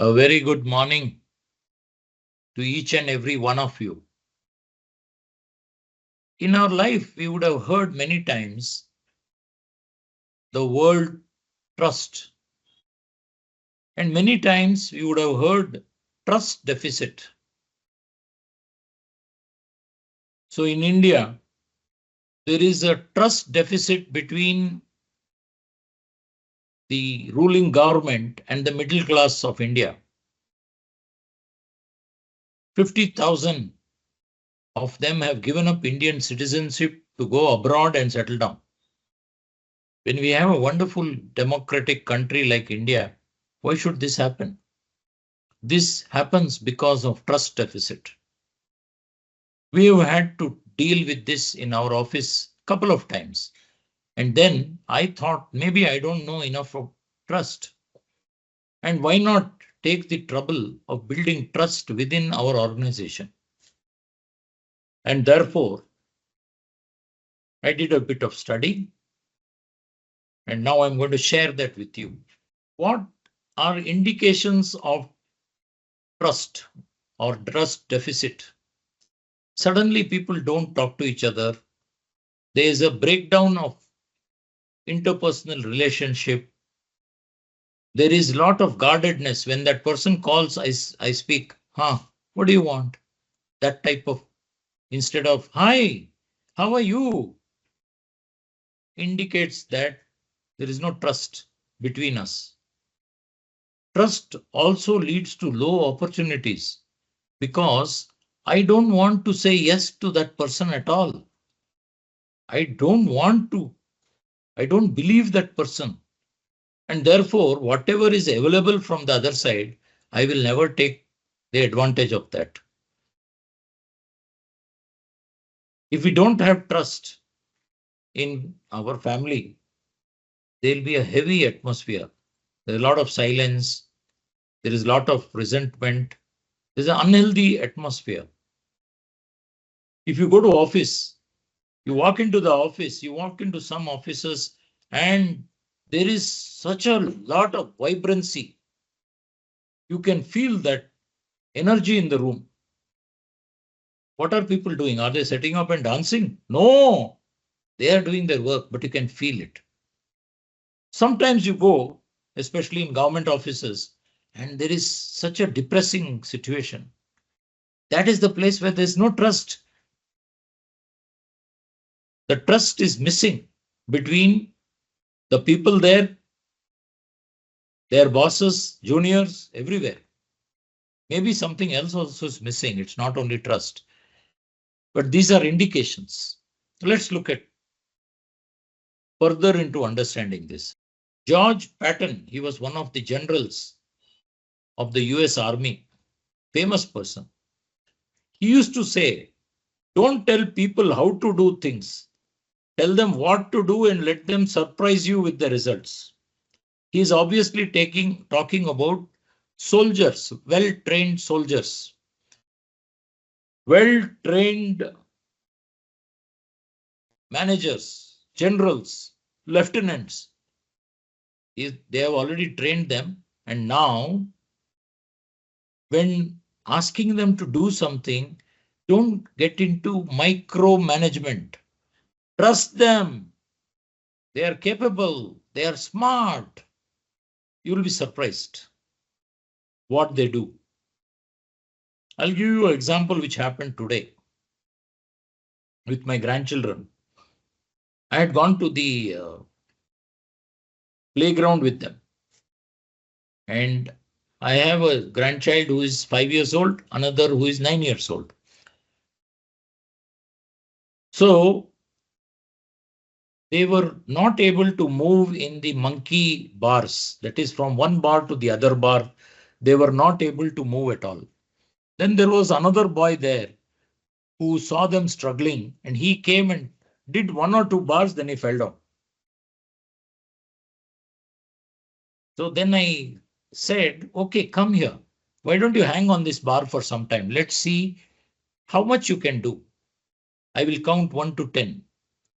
A very good morning to each and every one of you. In our life, we would have heard many times the word trust, and many times we would have heard trust deficit. So in India, there is a trust deficit between the ruling government and the middle class of India. 50,000 of them have given up Indian citizenship to go abroad and settle down. When we have a wonderful democratic country like India, why should this happen? This happens because of trust deficit. We have had to deal with this in our office a couple of times. And then I thought maybe I don't know enough of trust. And why not take the trouble of building trust within our organization? And therefore, I did a bit of study. And now I'm going to share that with you. What are indications of trust or trust deficit? Suddenly people don't talk to each other. There is a breakdown of interpersonal relationship. There is a lot of guardedness. When that person calls, I speak, what do you want? That type of, instead of, hi, how are you? Indicates that there is no trust between us. Trust also leads to low opportunities because I don't want to say yes to that person at all. I don't believe that person. And therefore, whatever is available from the other side, I will never take the advantage of that. If we don't have trust in our family, there'll be a heavy atmosphere. There's a lot of silence. There is a lot of resentment. There's an unhealthy atmosphere. If you go to office, you walk into the office, you walk into some offices, and there is such a lot of vibrancy. You can feel that energy in the room. What are people doing? Are they setting up and dancing? No, they are doing their work, but you can feel it. Sometimes you go, especially in government offices, and there is such a depressing situation. That is the place where there's no trust. The trust is missing between the people there, their bosses, juniors, everywhere. Maybe something else also is missing. It's not only trust, but these are indications. Let's look at further into understanding this. George Patton, he was one of the generals of the US Army, famous person. He used to say, don't tell people how to do things. Tell them what to do and let them surprise you with the results. He is obviously talking about soldiers, well-trained soldiers, well-trained managers, generals, lieutenants. They have already trained them, and now when asking them to do something, don't get into micromanagement. Trust them. They are capable. They are smart. You will be surprised what they do. I'll give you an example which happened today with my grandchildren. I had gone to the playground with them. And I have a grandchild who is 5 years old, another who is 9 years old. So they were not able to move in the monkey bars, that is from one bar to the other bar. They were not able to move at all. Then there was another boy there who saw them struggling, and he came and did 1 or 2 bars, then he fell down. So then I said, okay, come here. Why don't you hang on this bar for some time? Let's see how much you can do. I will count 1 to 10.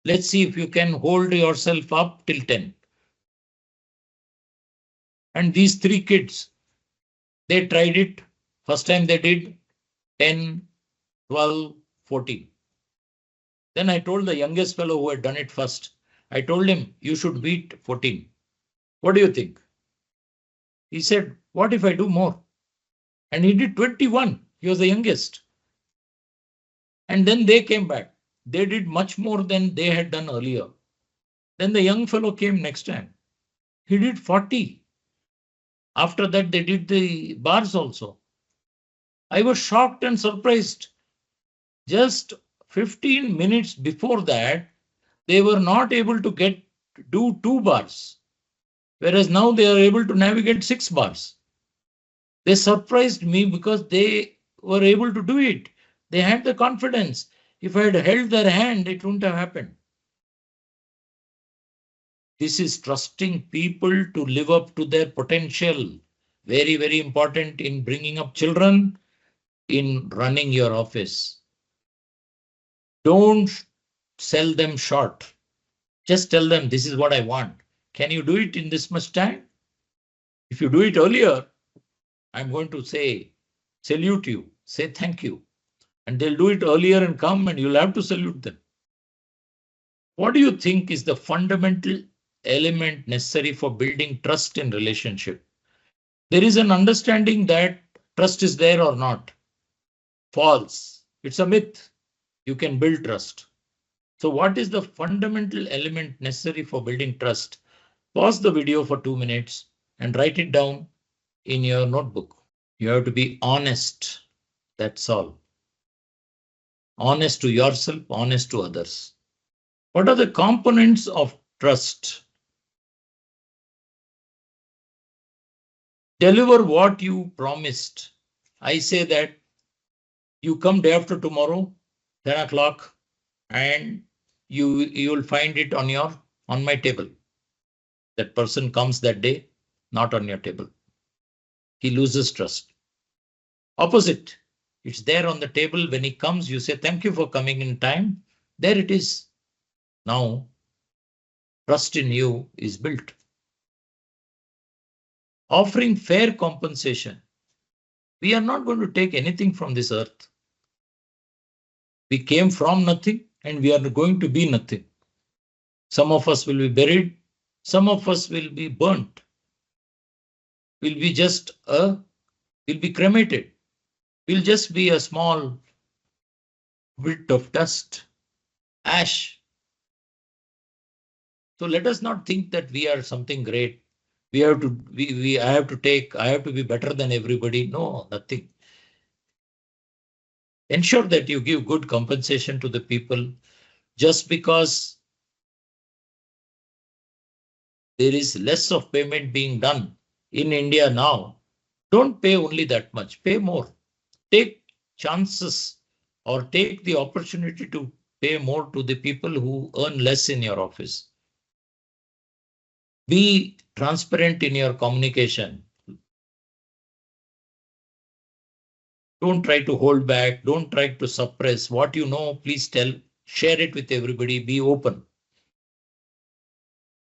Let's see if you can hold yourself up till 10. And these 3 kids, They tried it. First time they did 10, 12, 14. Then I told the youngest fellow who had done it first, I told him, you should beat 14. What do you think? He said, what if I do more? And he did 21. He was the youngest. And then they came back. They did much more than they had done earlier. Then the young fellow came next time. He did 40. After that, they did the bars also. I was shocked and surprised. Just 15 minutes before that, they were not able to do 2 bars, whereas now they are able to navigate 6 bars. They surprised me because they were able to do it. They had the confidence. If I had held their hand, it wouldn't have happened. This is trusting people to live up to their potential. Very, very important in bringing up children, in running your office. Don't sell them short. Just tell them, this is what I want. Can you do it in this much time? If you do it earlier, I'm going to say, salute you, say thank you. And they'll do it earlier and come and you'll have to salute them. What do you think is the fundamental element necessary for building trust in relationship? There is an understanding that trust is there or not. False. It's a myth. You can build trust. So what is the fundamental element necessary for building trust? Pause the video for 2 minutes and write it down in your notebook. You have to be honest. That's all. Honest to yourself, honest to others. What are the components of trust? Deliver what you promised. I say that you come day after tomorrow, 10 o'clock, and you'll find it on my table. That person comes that day, not on your table. He loses trust. Opposite, it's there on the table. When he comes, you say, thank you for coming in time. There it is. Now, trust in you is built. Offering fair compensation. We are not going to take anything from this earth. We came from nothing and we are going to be nothing. Some of us will be buried. Some of us will be burnt. Will be cremated. We'll just be a small bit of dust, ash. So let us not think that we are something great. I have to be better than everybody. No, nothing. Ensure that you give good compensation to the people. Just because there is less of payment being done in India now, don't pay only that much, pay more. Take chances or take the opportunity to pay more to the people who earn less in your office. Be transparent in your communication. Don't try to hold back. Don't try to suppress. What you know, please tell, share it with everybody. Be open.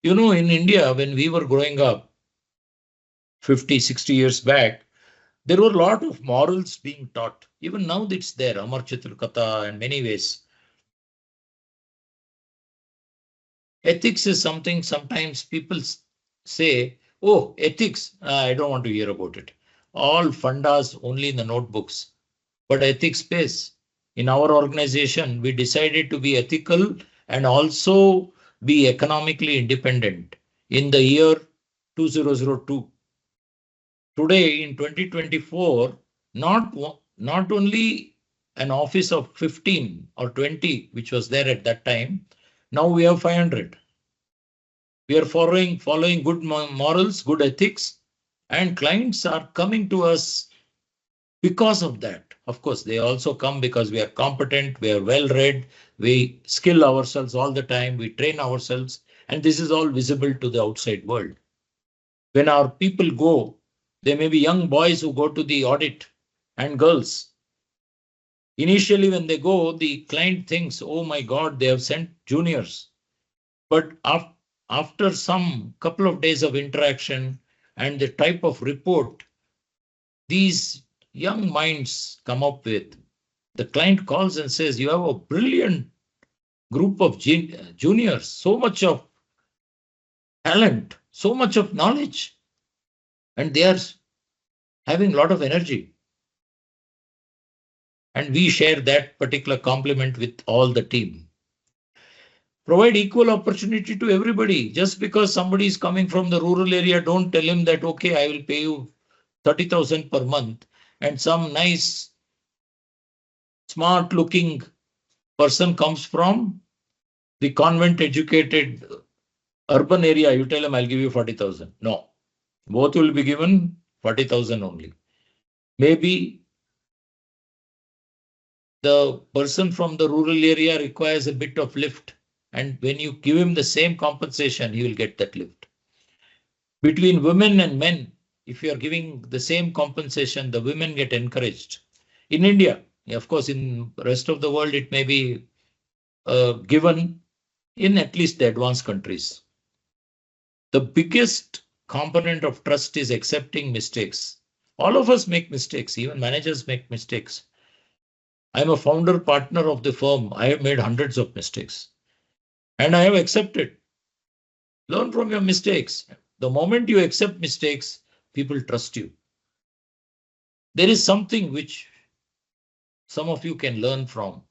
You know, in India, when we were growing up 50, 60 years back, there were a lot of morals being taught. Even now it's there, Amar Chitra Katha and many ways. Ethics is something sometimes people say, oh, ethics, I don't want to hear about it. All fundas only in the notebooks. But ethics pays. In our organization, we decided to be ethical and also be economically independent in the year 2002. Today in 2024, not only an office of 15 or 20, which was there at that time, now we have 500. We are following good morals, good ethics, and clients are coming to us because of that. Of course, they also come because we are competent, we are well read, we skill ourselves all the time, we train ourselves, and this is all visible to the outside world. When our people go, there may be young boys who go to the audit and girls. Initially, when they go, the client thinks, oh my God, they have sent juniors. But after some couple of days of interaction and the type of report, these young minds come up with. The client calls and says, you have a brilliant group of juniors, so much of talent, so much of knowledge, and they are having a lot of energy. And we share that particular compliment with all the team. Provide equal opportunity to everybody. Just because somebody is coming from the rural area, don't tell him that, okay, I will pay you 30,000 per month, and some nice, smart looking person comes from the convent educated urban area, you tell him I'll give you 40,000. No, both will be given 40,000 only. Maybe the person from the rural area requires a bit of lift, and when you give him the same compensation, he will get that lift. Between women and men, if you are giving the same compensation, the women get encouraged. In India, of course, in the rest of the world, it may be given in at least the advanced countries. The biggest component of trust is accepting mistakes. All of us make mistakes, even managers make mistakes. I'm a founder partner of the firm. I have made hundreds of mistakes and I have accepted. Learn from your mistakes. The moment you accept mistakes, people trust you. There is something which some of you can learn from.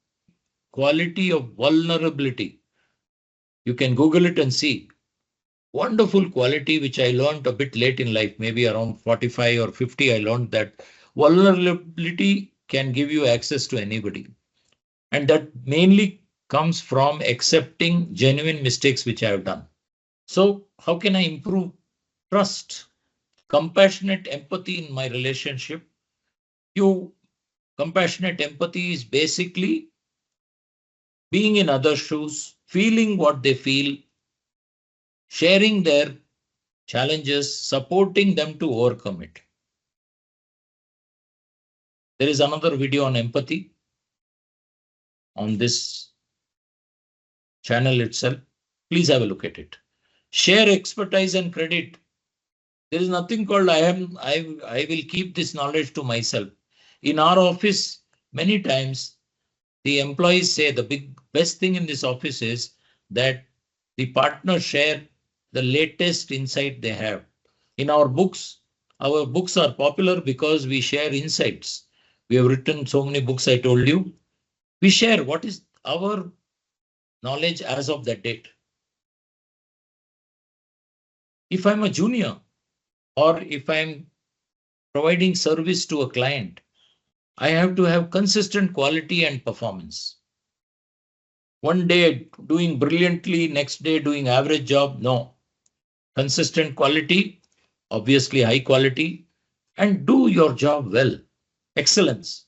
Quality of vulnerability. You can Google it and see. Wonderful quality, which I learned a bit late in life, maybe around 45 or 50. I learned that vulnerability can give you access to anybody. And that mainly comes from accepting genuine mistakes which I have done. So how can I improve trust? Compassionate empathy in my relationship. Compassionate empathy is basically being in other shoes, feeling what they feel, sharing their challenges, supporting them to overcome it. There is another video on empathy on this channel itself. Please have a look at it. Share expertise and credit. There is nothing called I will keep this knowledge to myself. In our office, many times the employees say the best thing in this office is that the partners share the latest insight they have. In our books are popular because we share insights. We have written so many books, I told you. We share what is our knowledge as of that date. If I'm a junior or if I'm providing service to a client, I have to have consistent quality and performance. One day doing brilliantly, next day doing average job. No. Consistent quality, obviously high quality, and do your job well. Excellence.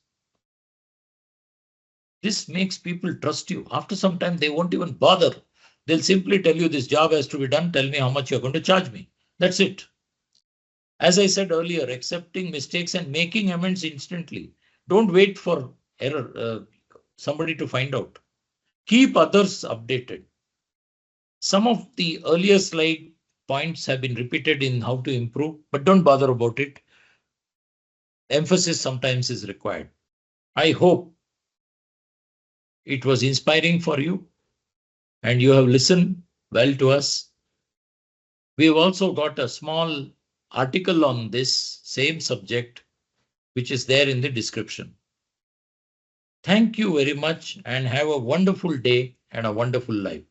This makes people trust you. After some time, they won't even bother. They'll simply tell you this job has to be done. Tell me how much you're going to charge me. That's it. As I said earlier, accepting mistakes and making amends instantly. Don't wait for somebody to find out. Keep others updated. Some of the earlier slide points have been repeated in how to improve, but don't bother about it. Emphasis sometimes is required. I hope it was inspiring for you and you have listened well to us. We've also got a small article on this same subject, which is there in the description. Thank you very much and have a wonderful day and a wonderful life.